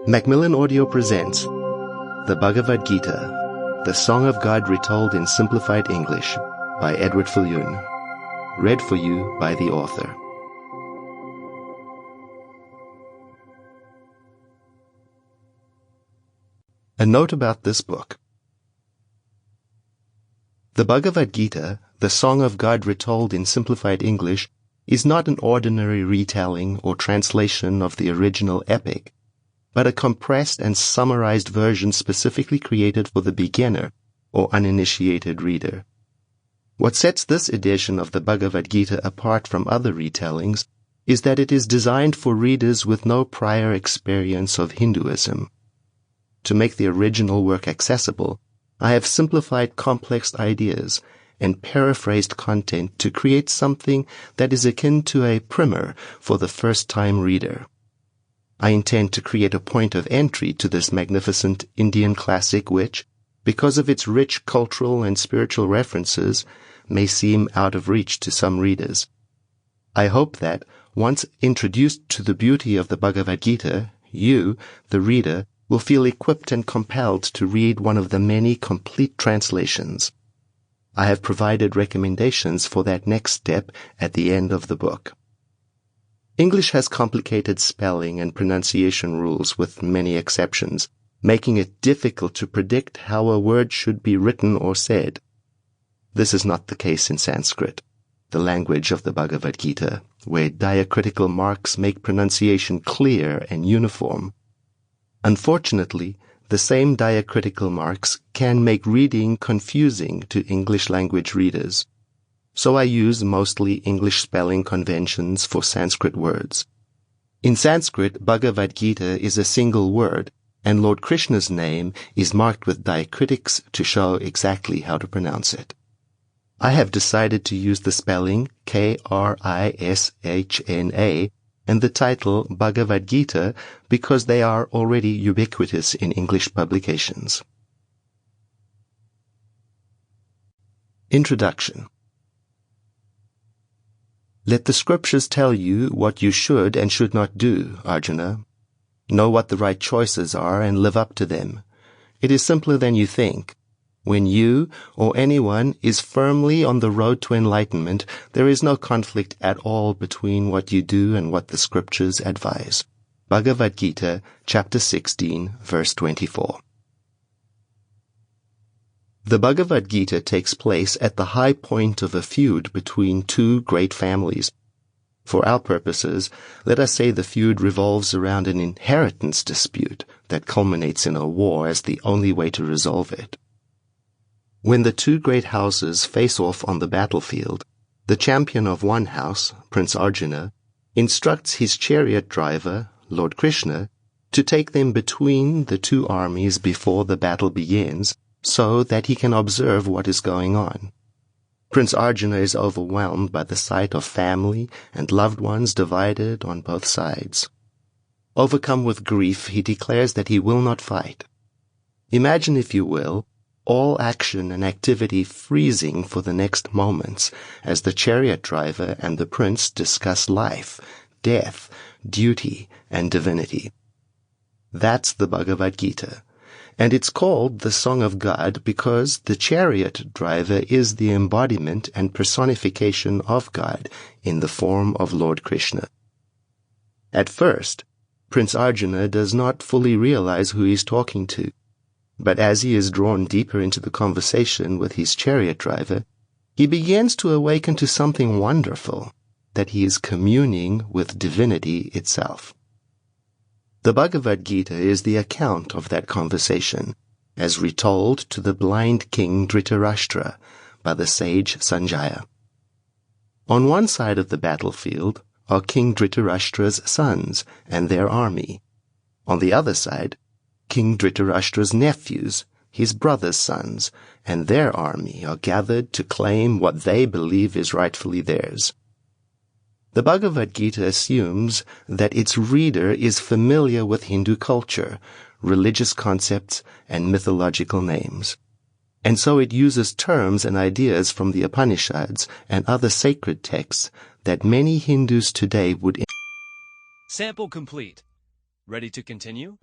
Macmillan Audio presents the Bhagavad Gita, the Song of God Retold in Simplified English by Edward Viljoen. Read for you by the author. A note about this book. The Bhagavad Gita, the Song of God Retold in Simplified English, is not an ordinary retelling or translation of the original epic, but a compressed and summarized version specifically created for the beginner or uninitiated reader. What sets this edition of the Bhagavad Gita apart from other retellings is that it is designed for readers with no prior experience of Hinduism. To make the original work accessible, I have simplified complex ideas and paraphrased content to create something that is akin to a primer for the first-time reader. I intend to create a point of entry to this magnificent Indian classic which, because of its rich cultural and spiritual references, may seem out of reach to some readers. I hope that, once introduced to the beauty of the Bhagavad Gita, you, the reader, will feel equipped and compelled to read one of the many complete translations. I have provided recommendations for that next step at the end of the book. English has complicated spelling and pronunciation rules with many exceptions, making it difficult to predict how a word should be written or said. This is not the case in Sanskrit, the language of the Bhagavad Gita, where diacritical marks make pronunciation clear and uniform. Unfortunately, the same diacritical marks can make reading confusing to English language readers. So I use mostly English spelling conventions for Sanskrit words. In Sanskrit, Bhagavad Gita is a single word, and Lord Krishna's name is marked with diacritics to show exactly how to pronounce it. I have decided to use the spelling Krishna and the title Bhagavad Gita because they are already ubiquitous in English publications. Introduction. Let the scriptures tell you what you should and should not do, Arjuna. Know what the right choices are and live up to them. It is simpler than you think. When you, or anyone, is firmly on the road to enlightenment, there is no conflict at all between what you do and what the scriptures advise. Bhagavad Gita, chapter 16, verse 24. The Bhagavad Gita takes place at the high point of a feud between two great families. For our purposes, let us say the feud revolves around an inheritance dispute that culminates in a war as the only way to resolve it. When the two great houses face off on the battlefield, the champion of one house, Prince Arjuna, instructs his chariot driver, Lord Krishna, to take them between the two armies before the battle begins, so that he can observe what is going on. Prince Arjuna is overwhelmed by the sight of family and loved ones divided on both sides. Overcome with grief, he declares that he will not fight. Imagine, if you will, all action and activity freezing for the next moments as the chariot driver and the prince discuss life, death, duty, and divinity. That's the Bhagavad Gita. And it's called the Song of God because the chariot driver is the embodiment and personification of God in the form of Lord Krishna. At first, Prince Arjuna does not fully realize who he's talking to, but as he is drawn deeper into the conversation with his chariot driver, he begins to awaken to something wonderful, that he is communing with divinity itself. The Bhagavad Gita is the account of that conversation, as retold to the blind king Dhritarashtra by the sage Sanjaya. On one side of the battlefield are King Dhritarashtra's sons and their army. On the other side, King Dhritarashtra's nephews, his brother's sons, and their army are gathered to claim what they believe is rightfully theirs. The Bhagavad Gita assumes that its reader is familiar with Hindu culture, religious concepts, and mythological names. And so it uses terms and ideas from the Upanishads and other sacred texts that many Hindus today would. Sample complete. Ready to continue?